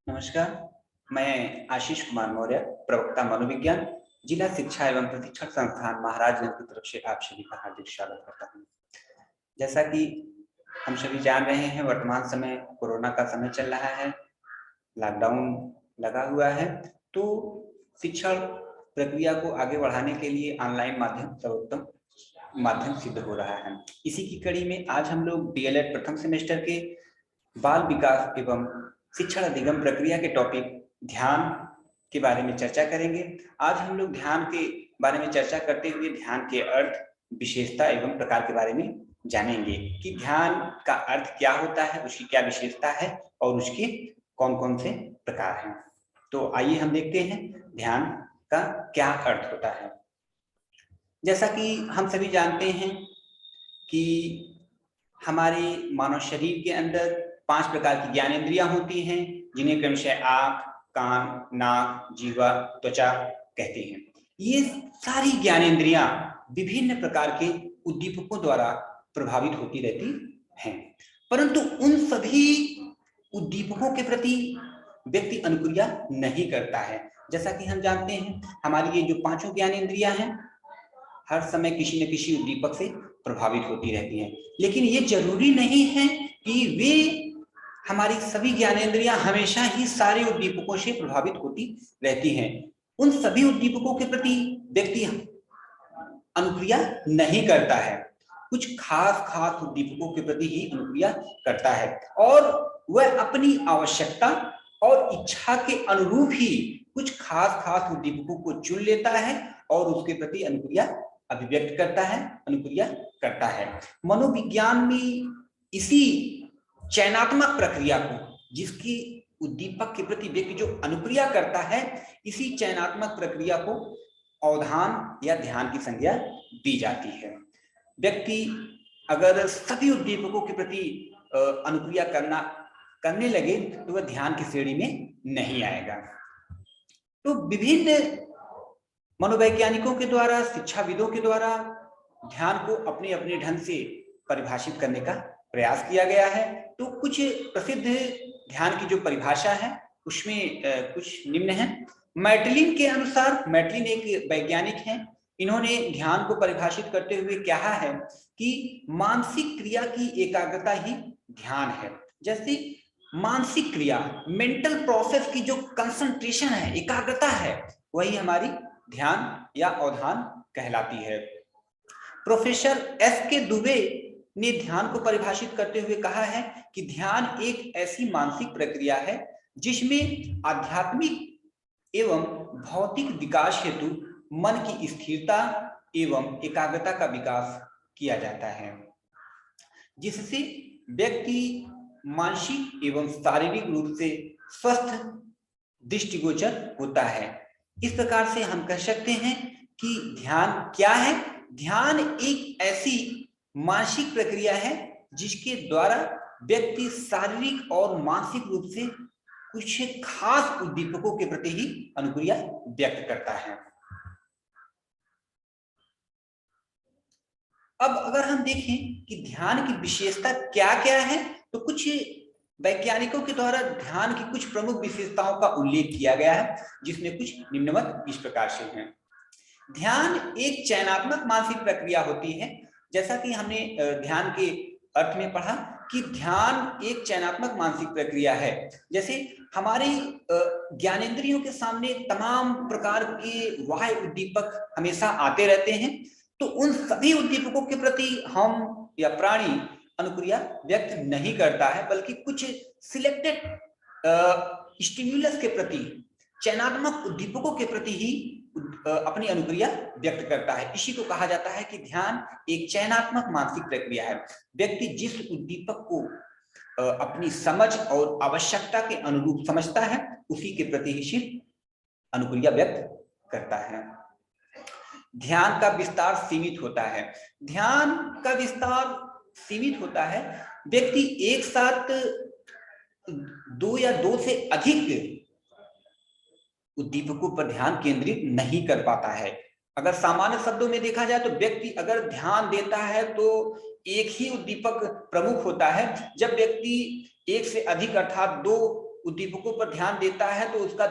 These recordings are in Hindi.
नमस्कार, मैं आशीष कुमार मौर्य, प्रवक्ता मनोविज्ञान, जिला शिक्षा एवं प्रशिक्षण संस्थान महाराजगंज की तरफ से आप सभी का हार्दिक स्वागत करता हूँ। जैसा कि हम सभी जान रहे हैं, वर्तमान समय कोरोना का समय चल रहा है, लॉकडाउन लगा हुआ है, तो शिक्षण प्रक्रिया को आगे बढ़ाने के लिए ऑनलाइन माध्यम सर्वोत्तम माध्यम सिद्ध हो रहा है। इसी की कड़ी में आज हम लोग डीएलएड प्रथम सेमेस्टर के बाल विकास एवं शिक्षण अधिगम प्रक्रिया के टॉपिक ध्यान के बारे में चर्चा करेंगे। आज हम लोग ध्यान के बारे में चर्चा करते हुए ध्यान के अर्थ, विशेषता एवं प्रकार के बारे में जानेंगे कि ध्यान का अर्थ क्या होता है, उसकी क्या विशेषता है और उसके कौन कौन से प्रकार हैं। तो आइए हम देखते हैं ध्यान का क्या अर्थ होता है। जैसा कि हम सभी जानते हैं कि हमारे मानव शरीर के अंदर 5 प्रकार की ज्ञानेंद्रियां होती हैं, जिन्हें क्रमशः आंख, कान, नाक, जीवा, त्वचा कहते हैं। ये सारी ज्ञानेंद्रियां विभिन्न प्रकार के उद्दीपकों द्वारा प्रभावित होती रहती हैं, परंतु उन सभी उद्दीपकों के प्रति व्यक्ति अनुक्रिया नहीं करता है। जैसा कि हम जानते हैं, हमारी ये जो 5 ज्ञानेंद्रियां हैं, हर समय किसी न किसी उद्दीपक से प्रभावित होती रहती हैं, लेकिन ये जरूरी नहीं है कि वे हमारी सभी ज्ञानेंद्रियां हमेशा ही सारे उद्दीपकों से प्रभावित होती रहती हैं। उन सभी उद्दीपकों के प्रति व्यक्ति अनुक्रिया नहीं करता है, कुछ खास खास उद्दीपकों के प्रति ही अनुक्रिया करता है और वह अपनी आवश्यकता और इच्छा के अनुरूप ही कुछ खास खास उद्दीपकों को चुन लेता है और उसके प्रति अनुक्रिया अभिव्यक्त करता है, अनुक्रिया करता है। मनोविज्ञान में इसी चयनात्मक प्रक्रिया को, जिसकी उद्दीपक के प्रति व्यक्ति जो अनुक्रिया करता है, इसी चयनात्मक प्रक्रिया को अवधान या ध्यान की संज्ञा दी जाती है। व्यक्ति अगर सभी उद्दीपकों के प्रति अनुक्रिया करने लगे तो वह ध्यान की श्रेणी में नहीं आएगा। तो विभिन्न मनोवैज्ञानिकों के द्वारा, शिक्षाविदों के द्वारा ध्यान को अपने अपने ढंग से परिभाषित करने का प्रयास किया गया है। तो कुछ प्रसिद्ध ध्यान की जो परिभाषा है उसमें कुछ निम्न है। मैटलिन के अनुसार, मैटलिन एक वैज्ञानिक हैं, इन्होंने ध्यान को परिभाषित करते हुए कहा है कि मानसिक क्रिया की एकाग्रता ही ध्यान है। जैसे मानसिक क्रिया, मेंटल प्रोसेस की जो कंसंट्रेशन है, एकाग्रता है, वही हमारी ध्यान या अवधान कहलाती है। Professor SK. दुबे ने ध्यान को परिभाषित करते हुए कहा है कि ध्यान एक ऐसी मानसिक प्रक्रिया है जिसमें आध्यात्मिक एवं भौतिक विकास हेतु मन की स्थिरता एवं एकाग्रता का विकास किया जाता है, जिससे व्यक्ति मानसिक एवं शारीरिक रूप से स्वस्थ दृष्टिगोचर होता है। इस प्रकार से हम कह सकते हैं कि ध्यान क्या है। ध्यान एक ऐसी मानसिक प्रक्रिया है जिसके द्वारा व्यक्ति शारीरिक और मानसिक रूप से कुछ खास उद्दीपकों के प्रति ही अनुक्रिया व्यक्त करता है। अब अगर हम देखें कि ध्यान की विशेषता क्या क्या है, तो कुछ वैज्ञानिकों के द्वारा ध्यान की कुछ प्रमुख विशेषताओं का उल्लेख किया गया है, जिसमें कुछ निम्नवत इस प्रकार से हैं। ध्यान एक चयनात्मक मानसिक प्रक्रिया होती है। जैसा कि हमने ध्यान के अर्थ में पढ़ा कि ध्यान एक चयनात्मक मानसिक प्रक्रिया है। जैसे हमारे ज्ञानेंद्रियों के सामने तमाम प्रकार के बाह्य उद्दीपक हमेशा आते रहते हैं, तो उन सभी उद्दीपकों के प्रति हम या प्राणी अनुक्रिया व्यक्त नहीं करता है, बल्कि कुछ सिलेक्टेड स्टिम्युलस के प्रति, चयनात्मक उद्दीपकों के प्रति ही अपनी अनुक्रिया व्यक्त करता है। इसी को कहा जाता है कि ध्यान एक चयनात्मक मानसिक प्रक्रिया है। व्यक्ति जिस उद्दीपक को अपनी समझ और आवश्यकता के अनुरूप समझता है, उसी के प्रति ही सिर्फ अनुक्रिया व्यक्त करता है। ध्यान का विस्तार सीमित होता है। ध्यान का विस्तार सीमित होता है। व्यक्ति एक साथ 2 या 2 से अधिक उद्दीपकों पर ध्यान केंद्रित नहीं कर पाता है। अगर सामान्य शब्दों में देखा जाए तो व्यक्ति अगर ध्यान देता है तो एक ही उद्दीपक प्रमुख होता है। जब व्यक्ति एक से अधिक अर्थात 2 उद्दीपकों पर ध्यान देता है तो उसका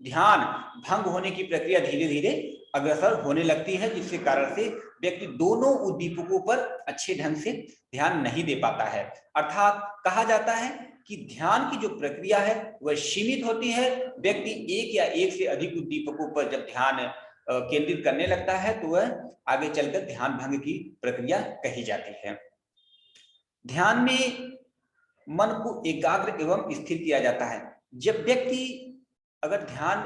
ध्यान भंग होने की प्रक्रिया धीरे धीरे अग्रसर होने लगती है, जिसके कारण से व्यक्ति दोनों उद्दीपकों पर अच्छे ढंग से ध्यान नहीं दे पाता है। अर्थात कहा जाता है कि ध्यान की जो प्रक्रिया है वह सीमित होती है। व्यक्ति एक या एक से अधिक उद्दीपकों पर जब ध्यान केंद्रित करने लगता है तो वह आगे चलकर ध्यान भंग की प्रक्रिया कही जाती है। ध्यान में मन को एकाग्र एवं स्थिर किया जाता है। जब व्यक्ति, अगर ध्यान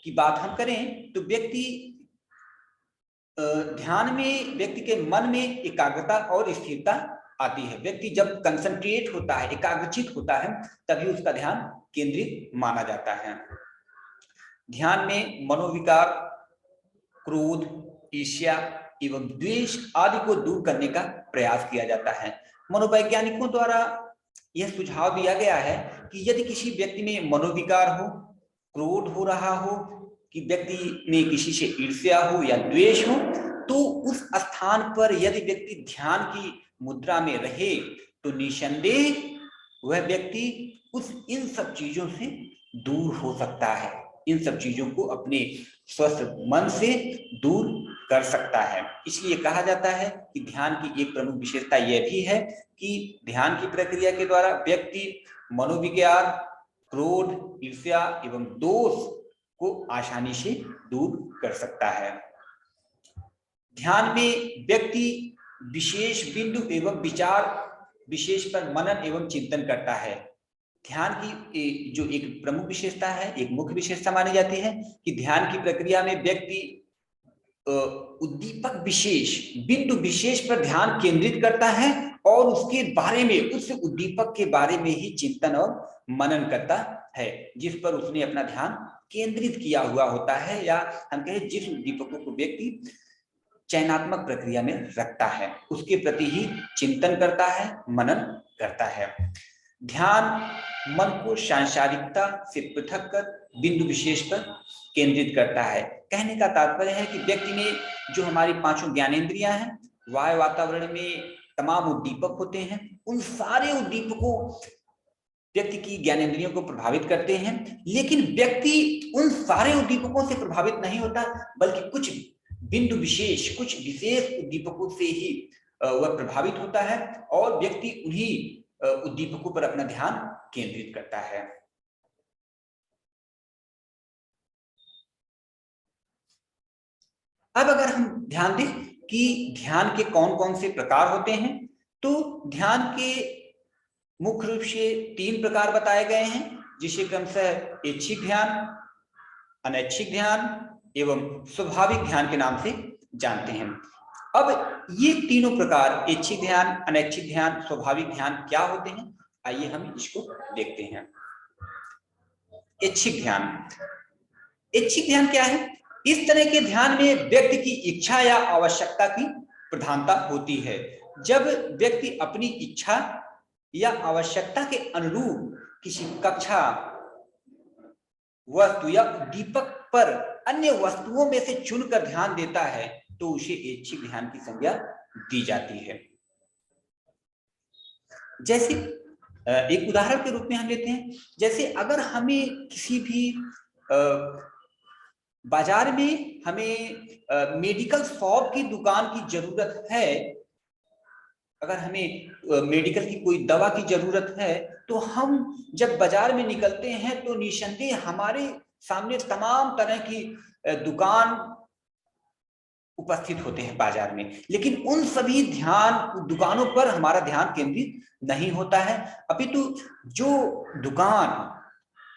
की बात हम करें तो व्यक्ति ध्यान में व्यक्ति के मन में एकाग्रता और स्थिरता आती है। व्यक्ति जब कंसंट्रेट होता है, एकाग्रचित होता है, तभी उसका ध्यान केंद्रित माना जाता है। ध्यान में मनोविकार, क्रोध, ईर्ष्या एवं द्वेष आदि को दूर करने का प्रयास किया जाता है। मनोवैज्ञानिकों द्वारा यह सुझाव दिया गया है कि यदि किसी व्यक्ति में मनोविकार हो, क्रोध हो रहा हो, कि व्यक्ति में किसी से ईर्ष्या हो या द्वेष हो, तो उस स्थान पर यदि व्यक्ति ध्यान की मुद्रा में रहे तो निसंदेह वह व्यक्ति इन सब चीजों से दूर हो सकता है, इन सब चीजों को अपने स्वस्थ मन से दूर कर सकता है। इसलिए कहा जाता है कि ध्यान की एक प्रमुख विशेषता यह भी है कि ध्यान की प्रक्रिया के द्वारा व्यक्ति मनोविकार, क्रोध, ईर्ष्या एवं दोष को आसानी से दूर कर सकता है। ध्यान में व्यक्ति विशेष बिंदु एवं विचार विशेष पर मनन एवं चिंतन करता है। ध्यान की जो एक प्रमुख विशेषता है, एक मुख्य विशेषता मानी जाती है कि ध्यान की प्रक्रिया में व्यक्ति उद्दीपक विशेष, बिंदु विशेष पर ध्यान केंद्रित करता है और उसके बारे में, उस उद्दीपक के बारे में ही चिंतन और मनन करता है, जिस पर उसने अपना ध्यान केंद्रित किया हुआ होता है, या हम कहें जिस उद्दीपकों को व्यक्ति चयनात्मक प्रक्रिया में रखता है उसके प्रति ही चिंतन करता है, मनन करता है। ध्यान मन को सांसारिकता से पृथक कर बिंदु विशेष पर केंद्रित करता है। कहने का तात्पर्य है कि व्यक्ति में जो हमारी पांचों ज्ञानेंद्रियां हैं, वायु वातावरण में तमाम उद्दीपक होते हैं, उन सारे उद्दीपकों व्यक्ति की ज्ञानेंद्रियों को प्रभावित करते हैं, लेकिन व्यक्ति उन सारे उद्दीपकों से प्रभावित नहीं होता, बल्कि कुछ बिंदु विशेष, कुछ विशेष उद्दीपकों से ही वह प्रभावित होता है और व्यक्ति उन्हीं उद्दीपकों पर अपना ध्यान केंद्रित करता है। अब अगर हम ध्यान दें कि ध्यान के कौन कौन से प्रकार होते हैं, तो ध्यान के मुख्य रूप से 3 प्रकार बताए गए हैं, जिसे क्रमशः ऐच्छिक ध्यान, अनैच्छिक ध्यान एवं स्वाभाविक ध्यान के नाम से जानते हैं। अब ये तीनों प्रकार, ऐच्छिक ध्यान, अनैच्छिक ध्यान, स्वाभाविक ध्यान, क्या होते हैं, आइए हम इसको देखते हैं। ऐच्छिक ध्यान, ऐच्छिक ध्यान क्या है? इस तरह के ध्यान में व्यक्ति की इच्छा या आवश्यकता की प्रधानता होती है। जब व्यक्ति अपनी इच्छा या आवश्यकता के अनुरूप किसी कक्षा, वस्तु या उद्दीपक पर अन्य वस्तुओं में से चुनकर ध्यान देता है तो उसे ऐच्छिक ध्यान की संज्ञा दी जाती है। जैसे एक उदाहरण के रूप में हम लेते हैं, जैसे अगर हमें किसी भी बाजार में हमें मेडिकल शॉप की दुकान की जरूरत है, अगर हमें मेडिकल की कोई दवा की जरूरत है, तो हम जब बाजार में निकलते हैं तो निसंदेह हमारे सामने तमाम तरह की दुकान उपस्थित होते हैं बाजार में, लेकिन उन सभी दुकानों पर हमारा ध्यान केंद्रित नहीं होता है। अपितु जो दुकान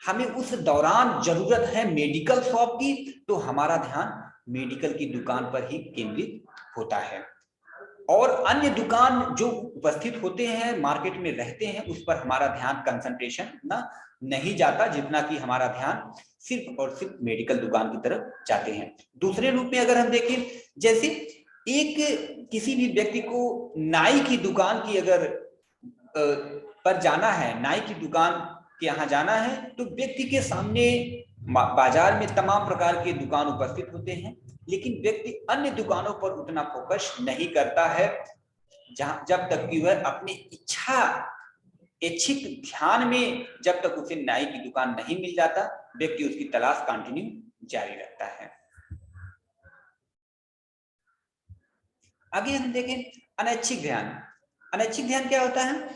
हमें उस दौरान जरूरत है मेडिकल शॉप की, तो हमारा ध्यान मेडिकल की दुकान पर ही केंद्रित होता है, और अन्य दुकान जो उपस्थित होते हैं, मार्केट में रहते हैं, उस पर हमारा ध्यान, कंसंट्रेशन ना नहीं जाता, जितना कि हमारा ध्यान सिर्फ और सिर्फ मेडिकल दुकान की तरफ जाते हैं। दूसरे रूप में अगर हम देखें, जैसे एक किसी भी व्यक्ति को नाई की दुकान की अगर पर जाना है, नाई की दुकान के यहाँ जाना है, तो व्यक्ति के सामने बाजार में तमाम प्रकार के दुकान उपस्थित होते हैं, लेकिन व्यक्ति अन्य दुकानों पर उतना फोकस नहीं करता है जब तक कि वह अपनी ऐच्छिक ध्यान में जब तक उसे नाई की दुकान नहीं मिल जाता, व्यक्ति उसकी तलाश कंटिन्यू जारी रखता है। आगे हम देखें अनैच्छिक ध्यान। अनैच्छिक ध्यान क्या होता है?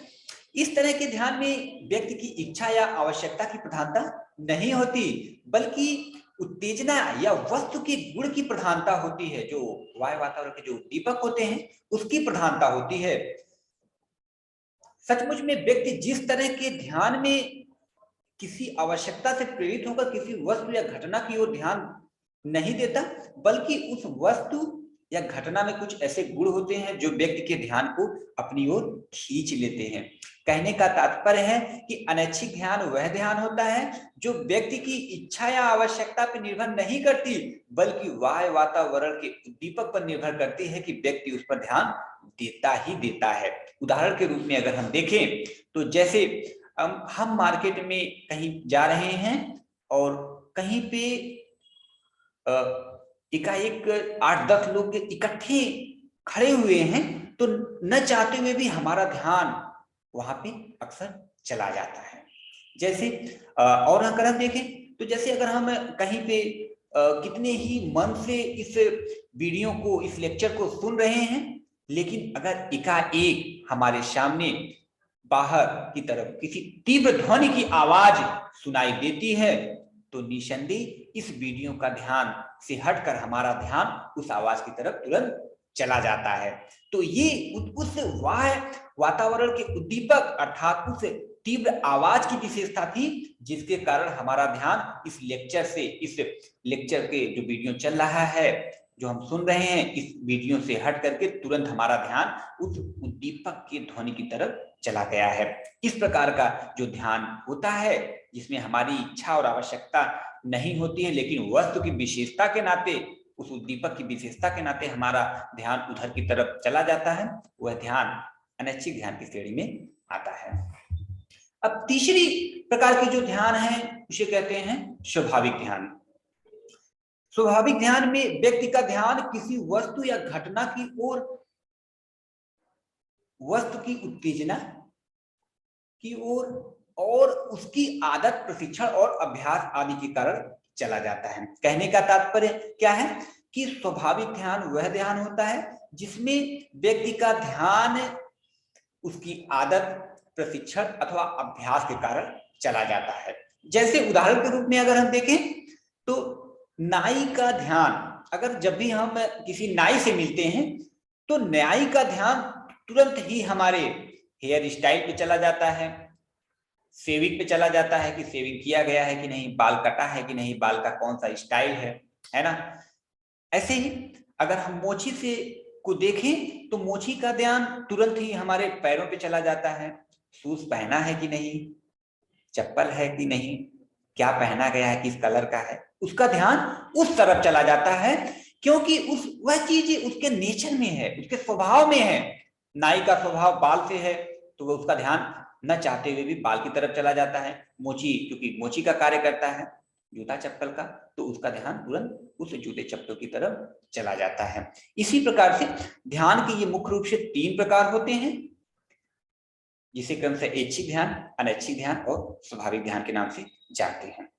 इस तरह के ध्यान में व्यक्ति की इच्छा या आवश्यकता की प्रधानता नहीं होती, बल्कि उत्तेजना या वस्तु के गुण की प्रधानता होती है। जो वायु वातावरण के जो उद्दीपक होते हैं उसकी प्रधानता होती है। सचमुच में व्यक्ति जिस तरह के ध्यान में किसी आवश्यकता से प्रेरित होकर किसी वस्तु या घटना की ओर ध्यान नहीं देता, बल्कि उस वस्तु या घटना में कुछ ऐसे गुण होते हैं जो व्यक्ति के ध्यान को अपनी ओर खींच लेते हैं। कहने का तात्पर्य है कि अनैच्छिक ध्यान वह ध्यान होता है जो व्यक्ति की इच्छा या आवश्यकता पर निर्भर नहीं करती, बल्कि वायु वातावरण के उद्दीपक पर निर्भर करती है कि व्यक्ति उस पर ध्यान देता ही देता है। उदाहरण के रूप में अगर हम देखें तो जैसे हम मार्केट में कहीं जा रहे हैं और कहीं पे एकाएक 8-10 लोग इकट्ठे खड़े हुए हैं, तो न चाहते हुए भी हमारा ध्यान वहां पे अक्सर चला जाता है। जैसे और अगर हम देखें तो जैसे अगर हम कहीं पे कितने ही मन से इस वीडियो को, इस लेक्चर को सुन रहे हैं, लेकिन अगर एकाएक हमारे सामने बाहर की तरफ किसी तीव्र ध्वनि की आवाज सुनाई देती है, तो निसंदेह इस वीडियो का ध्यान से हटकर हमारा ध्यान उस आवाज की तरफ तुरंत चला जाता है। तो ये उस वातावरण के उद्दीपक अर्थात उस तीव्र आवाज की विशेषता थी, जिसके कारण हमारा ध्यान इस लेक्चर के जो वीडियो चल रहा है, जो हम सुन रहे हैं, इस वीडियो से हट करके तुरंत हमारा ध्यान उस उद्दीपक की ध्वनि की तरफ चला गया है। इस प्रकार का जो ध्यान होता है, जिसमें हमारी इच्छा और आवश्यकता नहीं होती है, लेकिन वस्तु की विशेषता के नाते, उस उद्दीपक की विशेषता के नाते हमारा ध्यान उधर की तरफ चला जाता है, वह ध्यान अनैच्छिक ध्यान की श्रेणी में आता है। अब तीसरी प्रकार की जो ध्यान है उसे कहते हैं स्वाभाविक ध्यान। स्वाभाविक ध्यान में व्यक्ति का ध्यान किसी वस्तु या घटना की ओर, वस्तु की उत्तेजना की ओर और उसकी आदत, प्रशिक्षण और अभ्यास आदि के कारण चला जाता है। कहने का तात्पर्य क्या है कि स्वाभाविक ध्यान वह ध्यान होता है जिसमें व्यक्ति का ध्यान उसकी आदत, प्रशिक्षण अथवा अभ्यास के कारण चला जाता है। जैसे उदाहरण के रूप में अगर हम देखें तो नाई का ध्यान, अगर जब भी हम किसी नाई से मिलते हैं तो नाई का ध्यान तुरंत ही हमारे हेयर स्टाइल पे चला जाता है, शेविंग पे चला जाता है कि शेविंग किया गया है कि नहीं, बाल कटा है कि नहीं, बाल का कौन सा स्टाइल है ना। ऐसे ही अगर हम मोची से को देखें तो मोची का ध्यान तुरंत ही हमारे पैरों पे चला जाता है, शूज पहना है कि नहीं, चप्पल है कि नहीं, क्या पहना गया है, किस कलर का है, उसका ध्यान उस तरफ चला जाता है, क्योंकि वह चीज उसके नेचर में है, उसके स्वभाव में है। नाई का स्वभाव बाल से है तो वह उसका ध्यान न चाहते हुए भी बाल की तरफ चला जाता है। मोची क्योंकि मोची का कार्य करता है जूता चप्पल का, तो उसका ध्यान तुरंत उस जूते चप्पल की तरफ चला जाता है। इसी प्रकार से ध्यान के ये मुख्य रूप से 3 प्रकार होते हैं, जिसे क्रम से ऐच्छिक ध्यान, अनैच्छिक ध्यान और स्वाभाविक ध्यान के नाम से जानते हैं।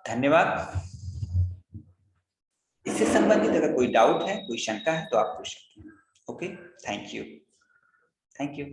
धन्यवाद। इससे संबंधित अगर कोई डाउट है, कोई शंका है तो आप पूछ सकते हैं। Okay, thank you.